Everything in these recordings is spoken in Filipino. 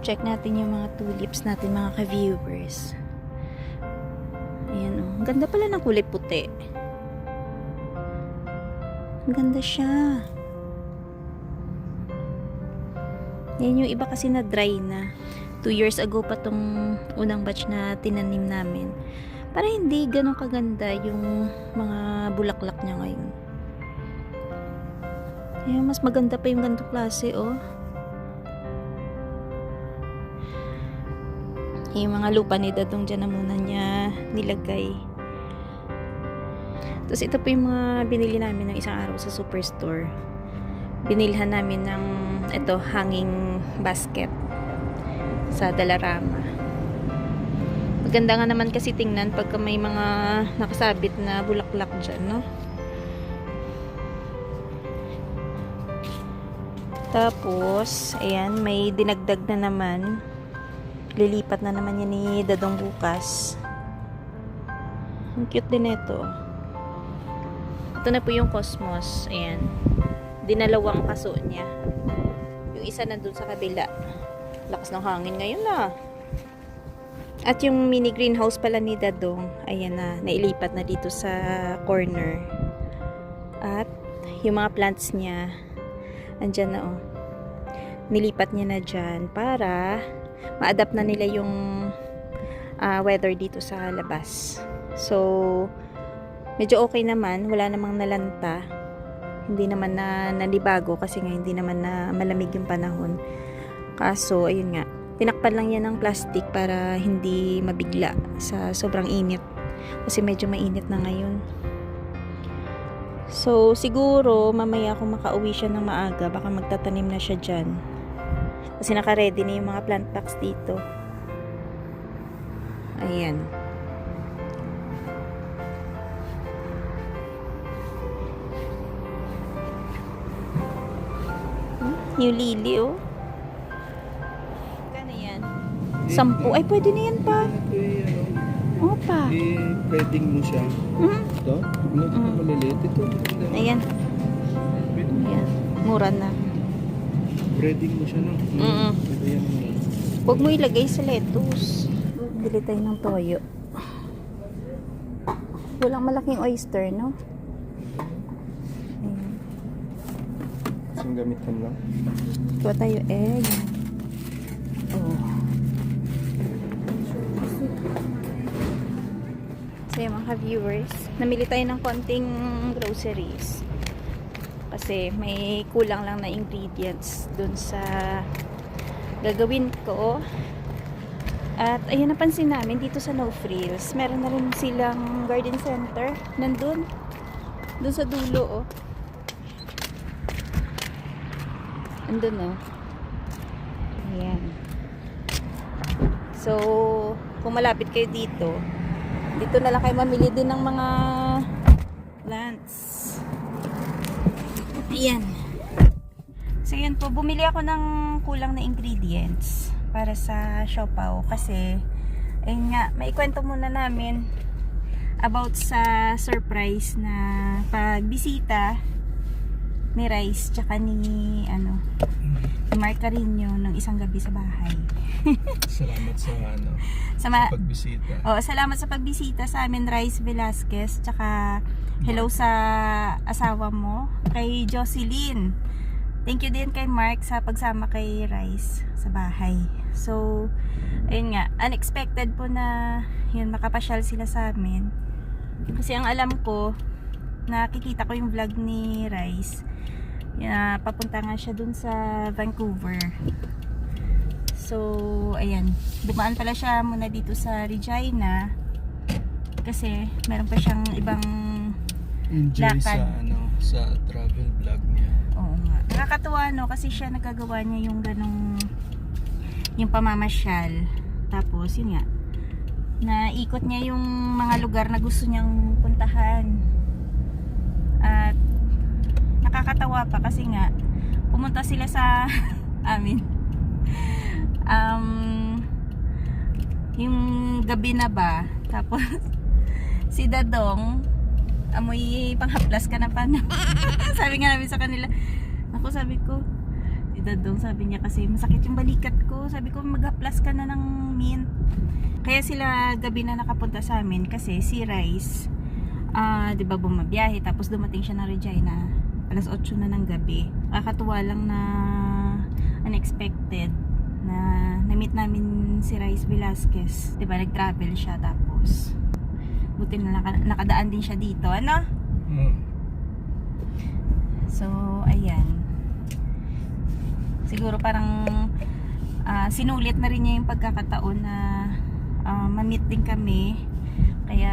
check natin yung mga tulips natin, mga ka-viewers. Ayan o. Ang ganda pala ng kulay puti. Ang ganda siya. Yan yung iba kasi na dry na. 2 years ago pa tong unang batch na tinanim namin. Para hindi ganun kaganda yung mga bulaklak niya ngayon. Ayan, mas maganda pa yung ganitong klase, oh. Yung mga lupa ni Dadong dyan na muna niya nilagay. Tapos ito po yung mga binili namin ng isang araw sa superstore. Binilhan namin ng ito, hanging basket sa Dalarama. Maganda nga naman kasi tingnan pagka may mga nakasabit na bulaklak dyan, no? Tapos, ayan, may dinagdag na naman. Lilipat na naman yan ni Dadong bukas. Ang cute din ito. Ito na po yung cosmos. Ayan. Dinalawang paso niya. Yung isa na dun sa kabila. Lakas ng hangin ngayon na. At yung mini greenhouse pala ni Dadong, ayan na, nailipat na dito sa corner. At yung mga plants niya, andyan na, oh. Nilipat niya na dyan para ma-adapt na nila yung weather dito sa labas. So, medyo okay naman. Wala namang nalanta. Hindi naman na nalibago kasi nga hindi naman na malamig yung panahon. Kaso, ayun nga. Tinakpan lang yan ng plastic para hindi mabigla sa sobrang init. Kasi medyo mainit na ngayon. So, siguro, mamaya kung makauwi siya ng maaga, baka magtatanim na siya dyan. Kasi naka-ready na yung mga plant packs dito. Ayan. Yung lily, oh. Kano yan? 10. Ay, pwede na yan pa. Oo pa. I-bedding mo siya. Ito? Maliliit ito. Ayan. Ayan. Mura na. Breading mo siya, no? Ayan. Huwag mo ilagay sa lettuce. Bili tayo ng toyo. Walang malaking oyster, no? Ayan. Isang gamitan lang. Kuha tayo egg. Oh. So yung mga viewers, namili tayo ng konting groceries. Kasi may kulang lang na ingredients dun sa gagawin ko. At ayun, napansin namin dito sa No Frills, meron na rin silang garden center. Nandun. Dun sa dulo, oh. Andun, oh. Ayan. So, kung malapit kayo dito, dito na lang kayo mamili din ng mga plants. Ayan. So, yun po. Bumili ako ng kulang na ingredients para sa siopaw. Kasi, ayun nga, may kwento muna namin about sa surprise na pagbisita ni Rice tsaka ni Mark Carino ng isang gabi sa bahay. Salamat sa sa pagbisita. Oh, salamat sa pagbisita sa amin, Rice Velasquez, tsaka hello sa asawa mo, kay Jocelyn. Thank you din kay Mark sa pagsama kay Rice sa bahay. So, ayun nga, unexpected po na yun, makapasyal sila sa amin. Kasi ang alam ko, nakikita ko yung vlog ni Rice. Papunta nga siya dun sa Vancouver. So, ayan. Dumaan pala siya muna dito sa Regina. Kasi, meron pa siyang ibang Enjoy lakad. sa travel vlog niya. Oo nga. Nakakatuwa, no? Kasi siya nagagawa niya yung ganong yung pamamasyal. Tapos, yun nga. Naikot niya yung mga lugar na gusto niyang puntahan. At nakakatawa pa kasi nga pumunta sila sa amin. Yung gabi na ba, tapos si Dadong amoy panghaplas ka na pa na. Sabi nga namin sa kanila, ako sabi ko, si Dadong sabi niya kasi masakit yung balikat ko, sabi ko mag-plus ka na ng Mint. Kaya sila gabi na nakapunta sa amin kasi si Rice, 'di ba bumabiyahe tapos dumating siya ng Regina alas 8 na ng gabi. Kakatuwa lang na unexpected na na-meet namin si Rice Velasquez. 'Di ba nag-travel siya tapos buti na nakadaan din siya dito, ano? So, ayan. Siguro parang sinulit na rin niya yung pagkakataon na ma-meet din kami. Kaya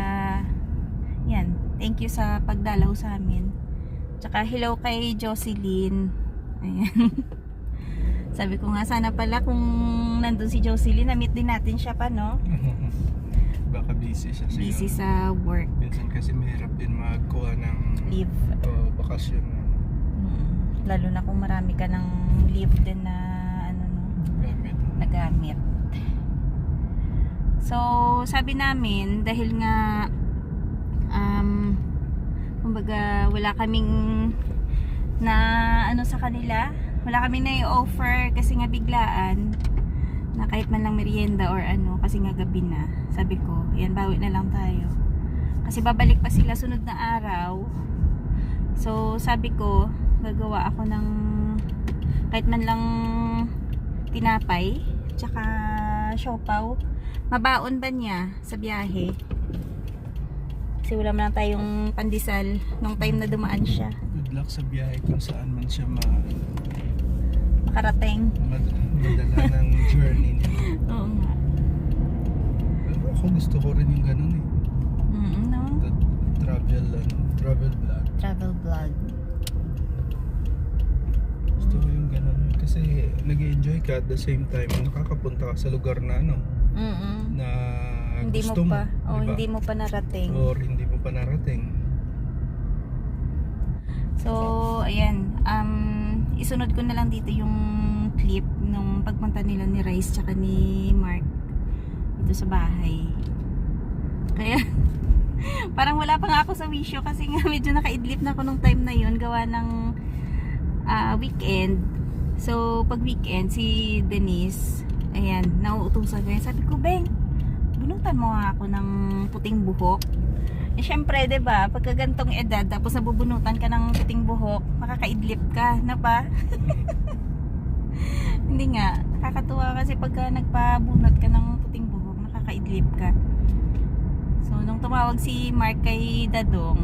yan, thank you sa pagdalaw sa amin. Tsaka hello kay Jocelyn. Ayan. Sabi ko nga sana pala kung nandun si Jocelyn, na-meet din natin siya pa, no? Baka busy siya. Busy sa work. Minsan kasi mahirap din magkuha ng Leave. Bakasyon. Lalo na kung marami ka ng leave din na ano, no? Nagamit. So, sabi namin dahil nga kumbaga wala kaming na ano sa kanila, wala kaming na i-offer kasi nga biglaan na kahit man lang merienda or ano kasi nga gabi na. Sabi ko, yan, bawi na lang tayo. Kasi babalik pa sila sunod na araw. So, sabi ko, gagawa ako ng kahit man lang tinapay tsaka siopaw. Mabaon ba niya sa biyahe? Kasi wala man lang tayong pandesal nung time na dumaan siya. Good luck sa biyahe kung saan man siya Makarating. madala ng journey niya. Oo nga. Pero ako gusto ko rin yung ganun eh. No? Travel vlog. Travel vlog. Gusto ko yung ganun. Kasi nag-enjoy ka at the same time nakakapunta ka sa lugar na ano. Na Hindi gusto mo pa. diba? Hindi mo pa narating. Or hindi mo pa narating. So, ayan. Isunod ko na lang dito yung clip nung pagpunta nila ni Rice tsaka ni Mark dito sa bahay. Kaya, parang wala pa nga ako sa wisyo kasi nga medyo nakaidlip na ako nung time na yun gawa ng weekend. So, pag weekend, si Denise, ayan, nauutusan ko yan. Sabi ko, Beng, bunutan mo nga ako ng puting buhok. Eh, syempre, diba, pagka gantong edad, tapos nabubunutan ka ng puting buhok, makakaidlip ka, na pa? Hindi nga, nakakatuwa kasi pagka nagpabunot ka ng puting buhok, nakakaidlip ka. So, nung tumawag si Mark kay Dadong,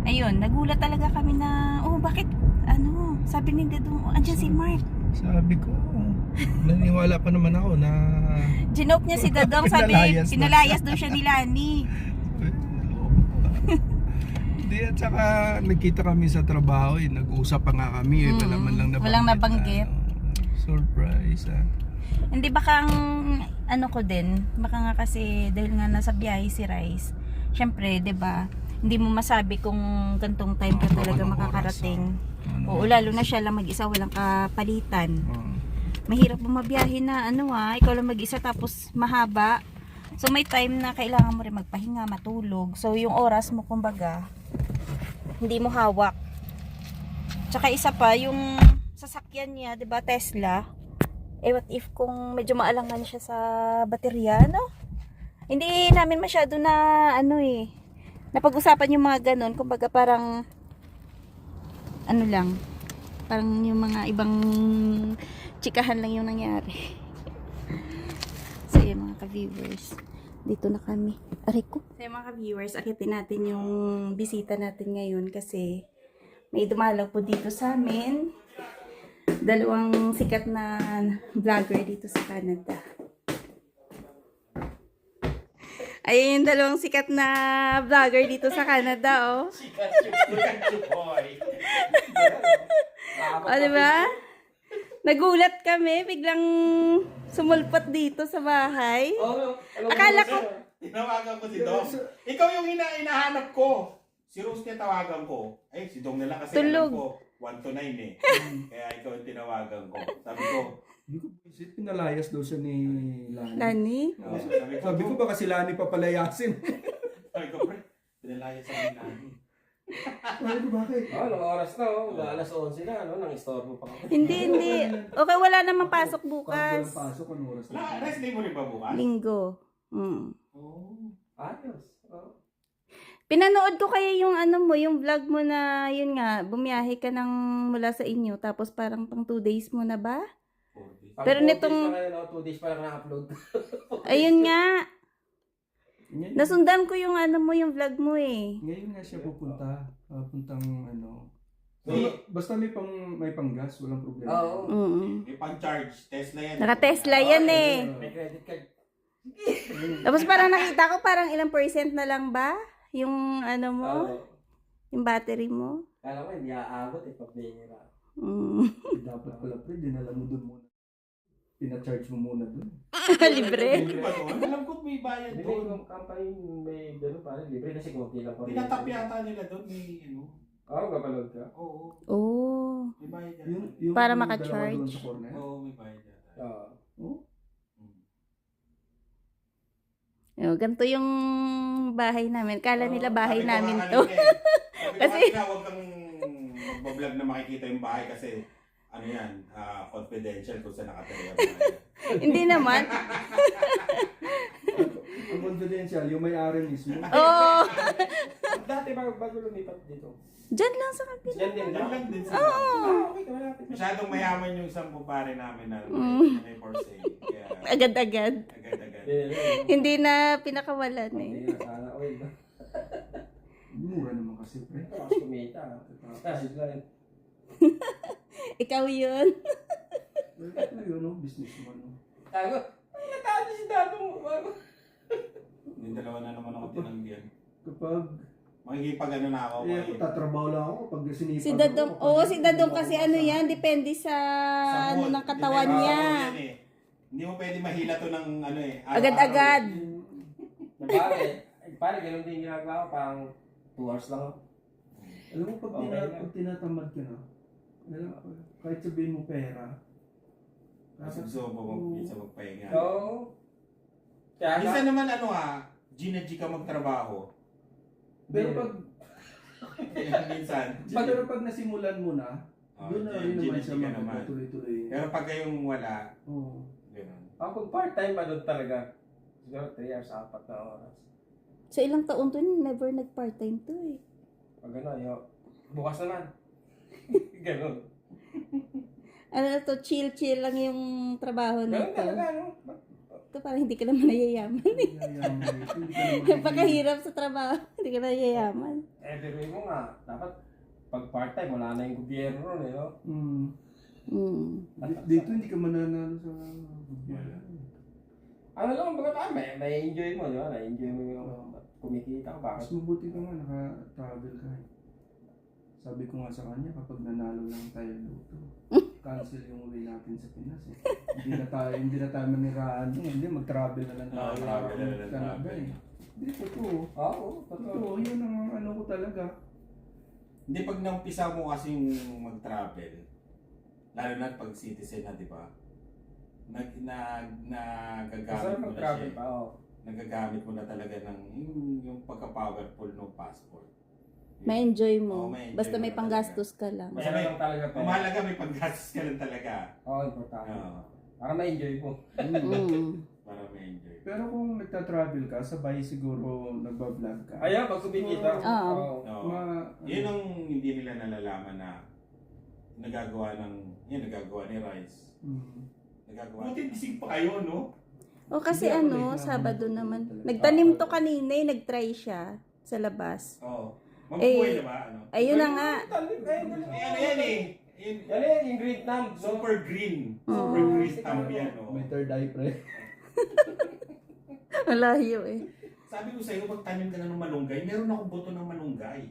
ayun, nagulat talaga kami na, oh, bakit, ano, sabi ni Dadong, andyan si Mark. Sabi ko, naniwala pa naman ako na Ginope niya si Dadong, sabi, pinalayas daw siya ni Lani. Hindi, at saka nagkita kami sa trabaho eh. Nag-usap pa nga kami eh. Walang nabanggit. Surprise ah. Hindi baka ano ko din, baka nga kasi dahil nga nasa biyahe si Rice. Syempre, 'di ba? Hindi mo masabi kung gantong time ka talaga makakarating. Oo, lalo na siya lang mag-isa, walang kapalitan. Mahirap bumabiyahe na ikaw lang mag-isa tapos mahaba. So may time na kailangan mo rin magpahinga, matulog. So yung oras mo kumbaga hindi mo hawak. Tsaka isa pa yung sasakyan niya, 'di ba, Tesla. What if kung medyo maalangan siya sa baterya, no? Hindi namin masyado na napag-usapan yung mga ganun, kumbaga parang lang, parang yung mga ibang chikahan lang yung nangyari. So yung mga ka-viewers, dito na kami. Aray ko. So yung mga ka-viewers, akitin natin yung bisita natin ngayon kasi may dumalaw po dito sa amin. Dalawang sikat na vlogger dito sa Canada. Ayun yung dalawang sikat na vlogger dito sa Canada, oh. Sikat yung boy. O, diba? Nagulat kami, biglang sumulpot dito sa bahay. Akala ko... Tinawagan ko si Dong. Ikaw yung hinahanap ko. Si Rose niya tawagan ko. Ay, si Dong na lang kasi Tulog. alam ko. 1 to 9 eh. Kaya ikaw yung tinawagan ko. Sabi ko, Pinalayas daw siya ni Lani. Lani? Sabi ko baka si Lani papalayasin. Sabi ko, pre, pinalayas sa Lani. Ano, bakit? Anong oras na, oh? Alas 11 na, no? Nang istorbo pa ako. Hindi. Okay, wala namang pasok Pag bukas. walang pasok, ano oras na? Rest day mo rin ba bukas? Linggo. Mm. Oo. Ayos. Oh. Pinanood ko kaya yung ano mo, yung vlog mo na, yun nga, bumiyahe ka ng mula sa inyo, tapos parang pang 2 days mo na ba? 4 days. Pero 2 nitong- days pa ngayon, 2 days pa lang na-upload. Ayun nga, Ngayon, nasundan ko yung ano mo, yung vlog mo eh. ngayon nga siya pupunta. Puntang ano. May- Basta may panggas, walang problema. Oo. Mm. May pang-charge. Tesla yan. Naka-Tesla yan eh. May credit card. Tapos parang nakita ko parang ilang percent na lang ba? Yung ano mo, Oo. yung battery mo. Kala ko hindi aabot eh, pag bihira. Mm. Dapat pala pre, dinala mo dun muna. Pina-charge mo muna dun. Libre. Libre ba doon? Alam ko may bayad Hindi, doon. yung company may gano'n parang libre kasi konti lang. Tinatap yata nila doon. May ano. Oo, kapanood ka. Oo. Oh. May bayad yata. Yung Para dalawa maka-charge. doon sa corner. Oo, may bayad yata. Oo. Oh? Yo, ganito yung bahay namin. Kala nila bahay Sabi ko namin nga to. kanina eh. Sabi ko Kasi- kanina, huwag kang magbablog na makikita yung bahay kasi ano yan, confidential kung saan nakatira yung bahay. Hindi naman. Ang confidential, yung may-ari mismo. Oo. Dati bago lumipat dito. Diyan lang sa kabila. Yan din Yan lang din sila. Okay, malapit. Masyadong mayaman yung isang kumpare namin na may for sale. Kaya Agad-agad. agad-agad. Hindi na pinakawalan eh. Hindi na sana oil. Mura naman kasi pre. Mas kumita. Kasi lang. Ikaw yun. Well, ano yun, no? Business mo, no? Tago. Ay, natalo si Dato mo. Yung dalawa na naman ako tinanggihan. Kapag, Makikipag ano na ako. ako tatrabaho lang ako pag sinipag Si Dadong, ako, oo, kapag si Dadong hindi kasi ako ano kasama. yan, depende sa ano mood. ng katawan Depende sa niya. mood yan eh. Hindi mo pwede mahila to ng ano eh. araw-araw Agad-agad. eh. Pare, ganun din ginagawa ko. Parang 2 hours lang ako. Alam mo, pag, Okay lang. pag tinatamad ka na, alam mo, kahit sabihin mo pera, Kasi gusto mo minsan magpahinga. Oo. Kaya Minsan naman ano G ka magtrabaho. pero pag, Minsan. pero pag nasimulan mo na, doon na rin naman siya G ka naman. magpatuloy-tuloy. Pero pag kayong wala, Oo. gano'n. ako pag part-time pa doon talaga. Siguro 3 hours, 4 na oras. Sa ilang taon to, never nag-part-time to eh. Pag ano, bukas naman. Ganun. Ano na to, chill-chill lang yung trabaho Ganun nito. talaga, no? Ito parang hindi ka naman nayayaman. Yayaman, hindi ka naman Pagkahirap sa trabaho, hindi ka nayayaman. Every mo nga, dapat pag part-time, wala na yung gobyerno ron, eh, no? Dito hindi ka mananalo sa gobyerno. Ano lang, baga may enjoy mo, di ba? Na-enjoy mo yung kumikita ka. Mas Bakit? mabuti ka nga, naka-travel ka. Sabi ko nga sa kanya, kapag nanalo lang tayo luto, cancel yung uwi natin sa Pinas eh. Hindi na tayo maniraan doon. Hindi, mag-travel na lang tayo. Travel na lang, Talaga travel. eh. Hindi, totoo. Oo, totoo. Totoo, yun ang ano ko talaga. Hindi pag naumpisa mo kasing mag-travel, lalo na pag citizen na, di ba? Nagagamit Masarap mo na mag-travel siya. pa, oo. Nagagamit mo na talaga ng yung pagka-powerful ng passport. Ma-enjoy Oo, mo. ma-enjoy Basta mo may na panggastos ka lang. Basta Meron lang talaga pa. Mahalaga may panggastos ka lang talaga. Oo, importante. Oo, Para ma-enjoy mo. para ma-enjoy. Pero kung nagta-travel ka, sabay siguro nagbablog ka. Ayaw, pag kumikita. Oo. Oo. Ma- Yun ang hindi nila nalalaman na nagagawa ni Rice. Nagagawa. Buti gising pa kayo, no? O kasi Hindi ako ano, late na Sabado ako. naman. Nagtanim to kanina eh, nag-try siya sa labas. Oo. Mabubuhay na ba? Ano? Ayun na nga. Eh, ano yan eh? Yun, Yan eh, yung green thumb. super green. Oo. Super green thumb yan, oh. May third eye, pre. Malayo eh. Sabi ko sa'yo, magtanim ka na ng malunggay. Meron akong buto ng malunggay.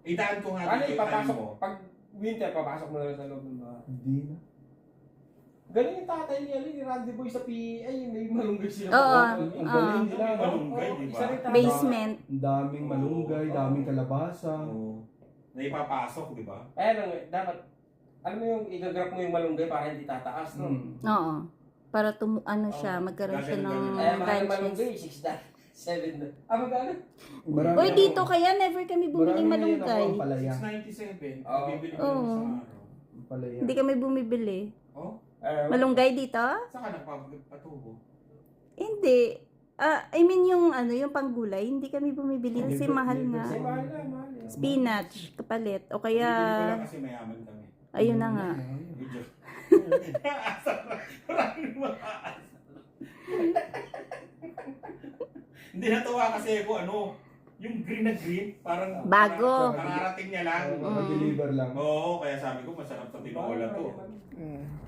Idaan ko nga Ano, dito yung tanim ipapasok, mo. pag winter, papasok mo na lang sa loob ng bahay. Hindi na. Ganun yung tatay niya, ni Randy Boy sa PA, may malunggay sila. Oo, Ang oo. galing nila. May malunggay, Oo, di ba? isa rin tatay. Basement. Ang daming malunggay, daming kalabasa. Oo. Na ipapasok, di ba? Kaya lang, dapat, alam mo yung igagrap mo yung malunggay para hindi tataas, no? Hmm. Oo. Para ano siya, Oo. magkaroon siya ng Gaganon-ganon. Kaya mahal branches. malunggay, $6. 7 na. Magkano? Marami Uy, ako- dito kaya never kami bumiling marami ngayon malunggay. ako ang palaya. 697. Oo. Bibili ko Oo. lang sa araw. Ang palaya. Hindi kami bumibili. Oh? Malunggay dito? Saan ka nagpapatubo? Hindi. I mean yung yung panggulay, hindi kami bumibili kasi mahal nga. Kasi mahal na, mahal. Spinach, kapalit. O Bibili ko kaya, lang kasi mayaman kami. ayun na nga. Medyo. Maraming makaas. Hindi natuwa kasi ako yung green na green, parang Bago. Kararating niya lang. Mag-deliver lang. Oo, kaya sabi ko masarap sa tinola to.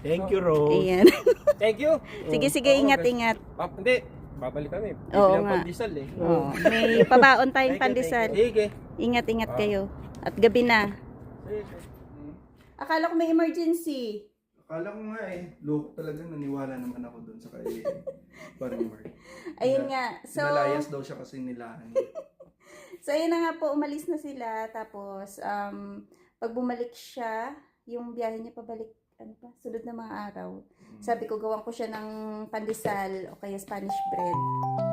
Thank you, Rose. Ayan. Thank you. Sige, ingat-ingat. Hindi. Babalik kami. Oo Bilang nga. pandesal eh. Oh, may pabaon tayong pandesal. Sige. Ingat-ingat kayo. At gabi na. Akala ko may emergency. Akala ko nga loko talaga, naniwala naman ako dun sa kay parang Mark. Ayun nga. So, Nalayas daw siya kasi nilahan. so ayun na nga po, umalis na sila. Tapos, pag bumalik siya, yung biyahe niya pabalik, sunod na mga araw. Sabi ko, gawan ko siya ng pandesal o kaya Spanish bread.